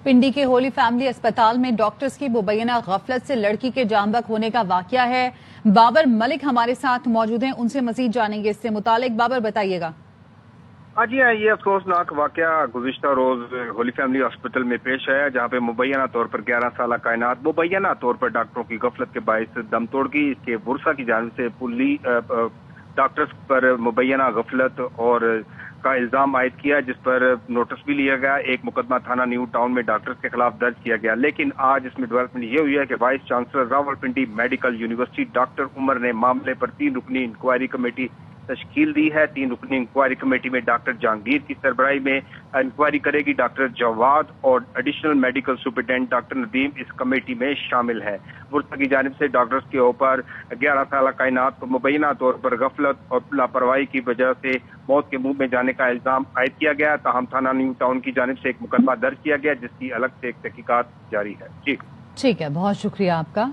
पिंडी के होली फैमिली अस्पताल में डॉक्टर्स की मुबैना गफलत से लड़की के जांबक होने का वाकया है। बाबर मलिक हमारे साथ मौजूद हैं, उनसे मजीद जानेंगे इससे मुतालिक। बाबर बताइएगा। हाँ जी हाँ, ये अफसोसनाक वाकया गुज़िश्ता रोज होली फैमिली हॉस्पिटल में पेश आया, जहाँ पे मुबैना तौर पर 11 साल कायनात मुबैना तौर पर डॉक्टरों की गफलत के बायस दम तोड़ गई। इसके बुरसा की जानिब से डॉक्टर्स पर मुबैना गफलत और का इल्जाम आयद किया, जिस पर नोटिस भी लिया गया। एक मुकदमा थाना न्यू टाउन में डॉक्टर्स के खिलाफ दर्ज किया गया। लेकिन आज इसमें डेवलपमेंट ये हुई है कि vice chancellor Rawalpindi medical university doctor Umar ने मामले पर 3 रुकनी इंक्वायरी कमेटी तश्कील दी है। 3 रुकनी इंक्वायरी कमेटी में डॉक्टर जहांगीर की सरबराही में इंक्वायरी करेगी। डॉक्टर जवाद और additional medical superintendent doctor Nadeem इस कमेटी में शामिल है। बुरसा की जानिब से डॉक्टर्स के ऊपर 11 साल कायनात को मुबैना तौर पर गफलत और लापरवाही की वजह से मौत के मुंह में जाने का इल्जाम आयद किया गया। ताहम थाना न्यू टाउन की जानिब से एक मुकदमा दर्ज किया गया, जिसकी अलग से एक तहकीकात जारी है। जी ठीक है, बहुत शुक्रिया आपका।